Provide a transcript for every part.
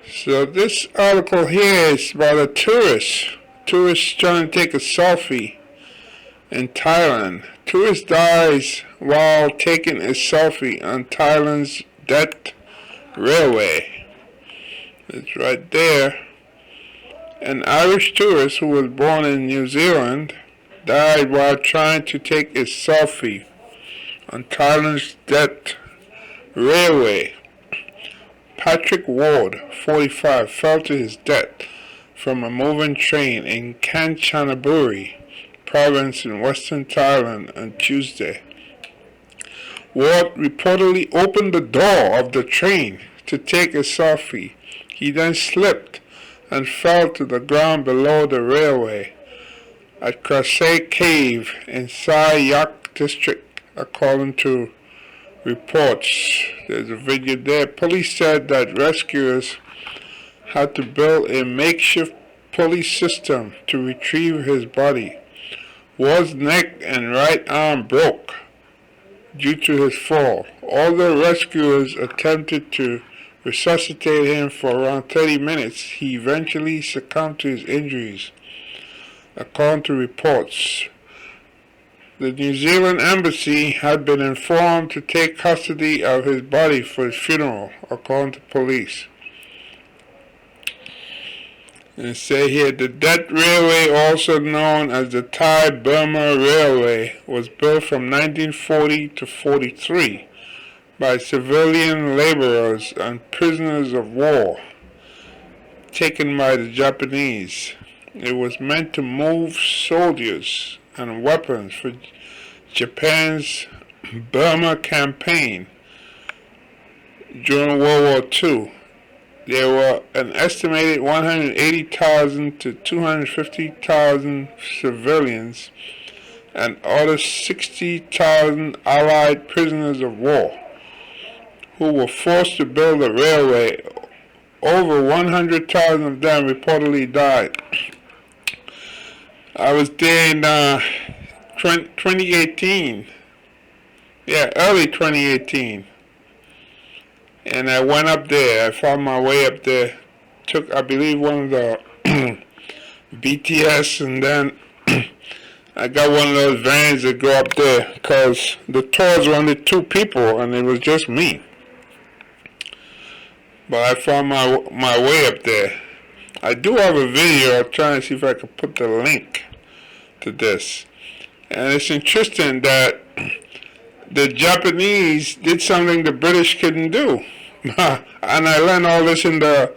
So this article here is about a tourist. Tourist trying to take a selfie in Thailand. Tourist dies while taking a selfie on Thailand's dead railway. It's right there. An Irish tourist who was born in New Zealand died while trying to take a selfie on Thailand's dead railway. Patrick Ward, 45, fell to his death from a moving train in Kanchanaburi province in western Thailand on Tuesday. Ward reportedly opened the door of the train to take a selfie. He then slipped and fell to the ground below the railway at Krasae Cave in Sai Yok district, according to reports. There's a video there. Police said that rescuers had to build a makeshift pulley system to retrieve his body. Ward's neck and right arm broke due to his fall. Although rescuers attempted to resuscitate him for around 30 minutes, he eventually succumbed to his injuries, according to reports. The New Zealand embassy had been informed to take custody of his body for his funeral, according to police. And say here, the dead railway, also known as the Thai-Burma Railway, was built from 1940 to 43 by civilian laborers and prisoners of war taken by the Japanese. It was meant to move soldiers and weapons for Japan's Burma campaign during World War II. There were an estimated 180,000 to 250,000 civilians and other 60,000 Allied prisoners of war who were forced to build the railway. Over 100,000 of them reportedly died. I was there in 2018. Yeah, early 2018. And I went up there. I found my way up there. Took, I believe, one of the BTS, and then I got one of those vans that go up there because the tours were only 2 people and it was just me. But I found my way up there. I do have a video. I'm trying to see if I can put the link to this. And it's interesting that the Japanese did something the British couldn't do. And I learned all this in the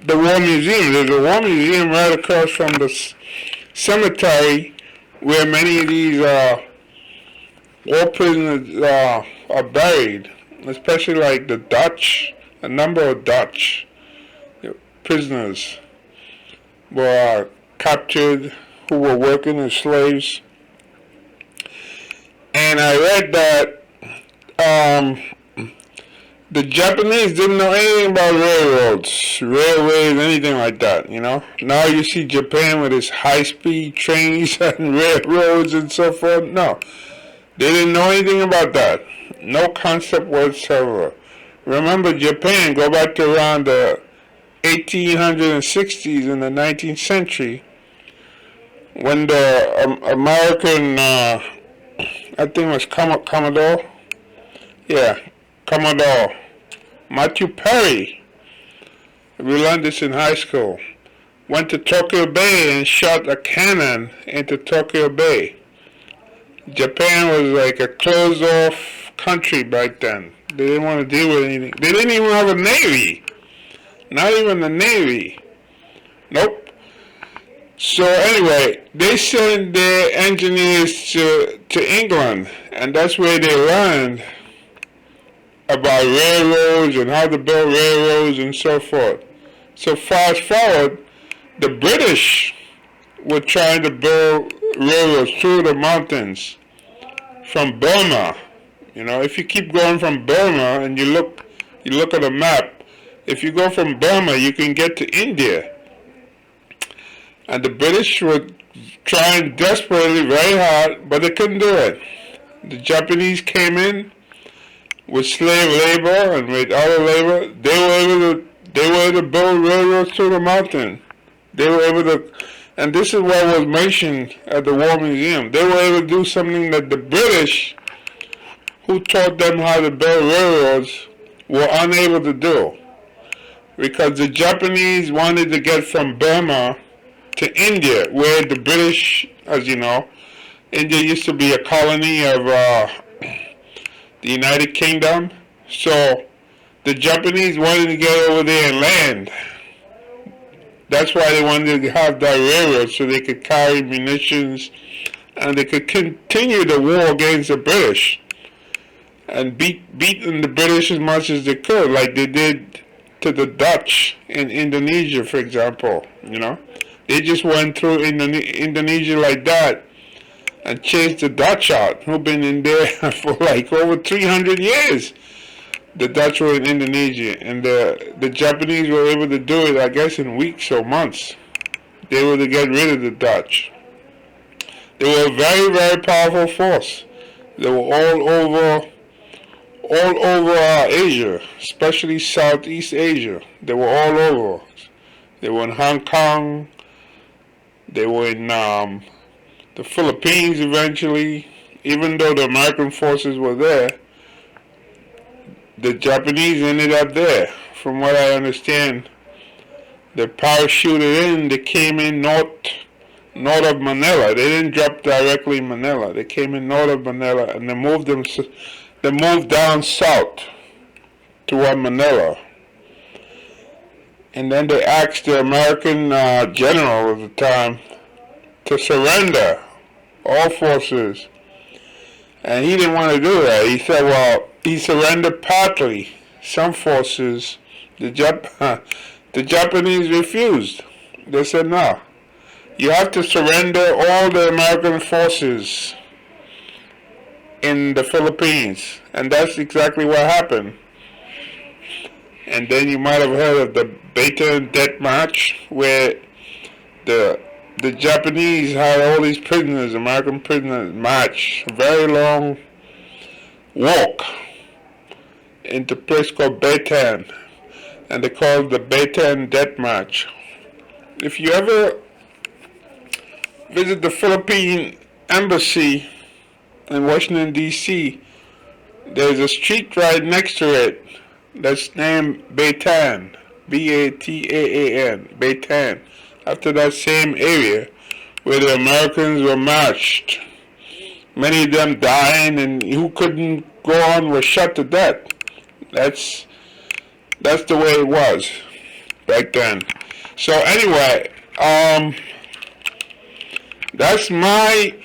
War Museum. There's a War Museum right across from the cemetery where many of these war prisoners are buried, especially like the Dutch. A number of Dutch prisoners were captured who were working as slaves. And I read that the Japanese didn't know anything about railroads, railways, anything like that, you know. Now you see Japan with its high-speed trains and railroads and so forth. No, they didn't know anything about that. No concept whatsoever. Remember Japan, go back to around the 1860s in the 19th century, when the American, I think it was Commodore, Commodore Matthew Perry, we learned this in high school, went to Tokyo Bay and shot a cannon into Tokyo Bay. Japan was like a closed-off country back then. They didn't want to deal with anything. They didn't even have a navy. Not even the navy. Nope. So anyway, they sent their engineers to England, and that's where they learned about railroads and how to build railroads and so forth. So fast forward, the British were trying to build railroads through the mountains from Burma. You know, if you keep going from Burma and you look at a map, if you go from Burma, you can get to India. And the British were trying desperately, very hard, but they couldn't do it. The Japanese came in with slave labor and with other labor. They were able to They were able to build railroads through the mountain. They were able to, and this is what was mentioned at the War Museum. They were able to do something that the British, who taught them how to build railroads, were unable to do. Because the Japanese wanted to get from Burma to India, where the British, as you know, India used to be a colony of the United Kingdom. So the Japanese wanted to get over there and land. That's why they wanted to have that railroad so they could carry munitions and they could continue the war against the British and beat the British as much as they could, like they did to the Dutch in Indonesia, for example. You know, they just went through Indonesia like that and chased the Dutch out, who've been in there for like over 300 years. The Dutch were in Indonesia, and the Japanese were able to do it, I guess, in weeks or months. They were to get rid of the Dutch. They were a very, very powerful force. They were all over Asia, especially Southeast Asia. They were all over. They were in Hong Kong. They were in the Philippines eventually. Even though the American forces were there, the Japanese ended up there. From what I understand, they parachuted in. They came in north of Manila. They didn't drop directly in Manila. They came in north of Manila, and they moved down south toward Manila. And then they asked the American general at the time to surrender all forces. And he didn't want to do that. He said, well, he surrendered partly. Some forces, the Japanese refused. They said, no, you have to surrender all the American forces in the Philippines. And that's exactly what happened. And then you might have heard of the Bataan Death March, where the Japanese had all these prisoners, American prisoners, march a very long walk into a place called Bataan, and they called the Bataan Death March. If you ever visit the Philippine embassy in Washington, D.C., there's a street right next to it that's named Bataan, Bataan, Bataan, after that same area where the Americans were marched. Many of them dying, and who couldn't go on were shot to death. That's the way it was back then. So anyway, that's my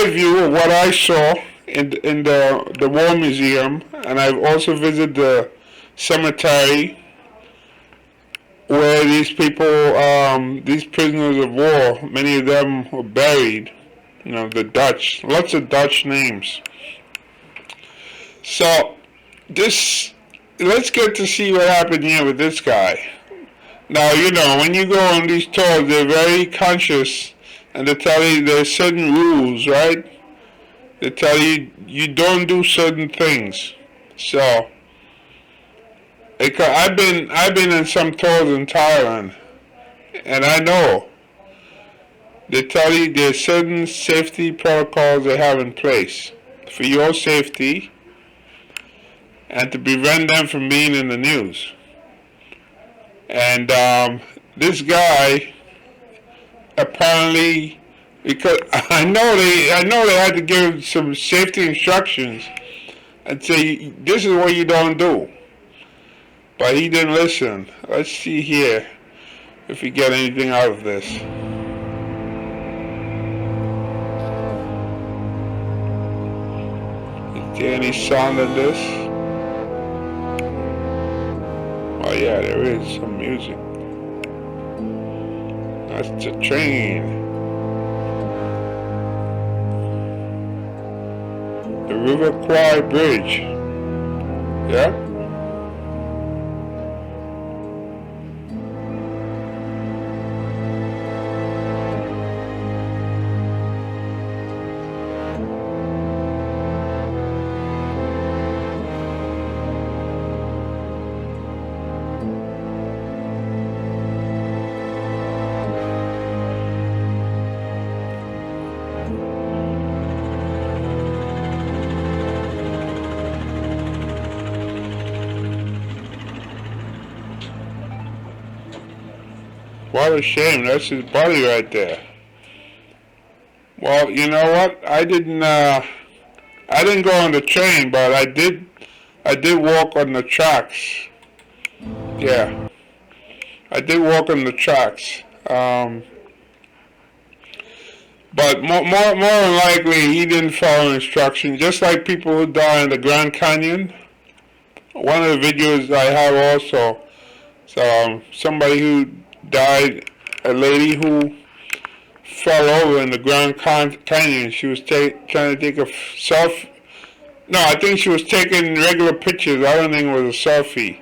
view of what I saw in the War Museum, and I've also visited the cemetery where these people, these prisoners of war, many of them were buried. You know, the Dutch, lots of Dutch names. So let's get to see what happened here with this guy. Now, you know, when you go on these tours, they're very conscious, and they tell you there's certain rules, right? They tell you you don't do certain things. So I've been in some tours in Thailand, and I know they tell you there's certain safety protocols they have in place for your safety and to prevent them from being in the news. And this guy apparently, because I know they had to give some safety instructions and say this is what you don't do. But he didn't listen. Let's see here if we get anything out of this. Is there any sound in this? Oh yeah, there is some music. That's the train. The River Kwai Bridge. Yeah? What a shame. That's his body right there. Well, you know what? I didn't go on the train, but I did walk on the tracks. Yeah, I did walk on the tracks. But more than likely, he didn't follow instructions. Just like people who die in the Grand Canyon. One of the videos I have also, so somebody who died, a lady who fell over in the Grand Canyon. She was trying to take a selfie. No, I think she was taking regular pictures. I don't think it was a selfie.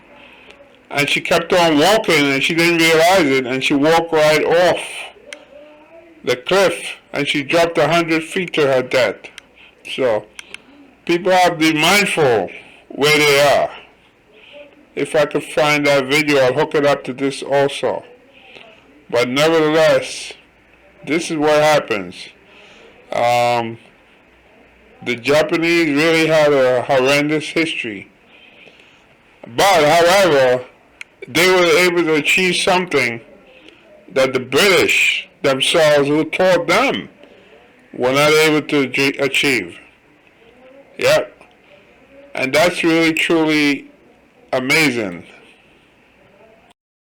And she kept on walking, and she didn't realize it, and she walked right off the cliff, and she dropped 100 feet to her death. So people have to be mindful where they are. If I could find that video, I'll hook it up to this also. But nevertheless, this is what happens. The Japanese really had a horrendous history. But, however, they were able to achieve something that the British themselves, who taught them, were not able to achieve. Yep. And that's really, truly amazing.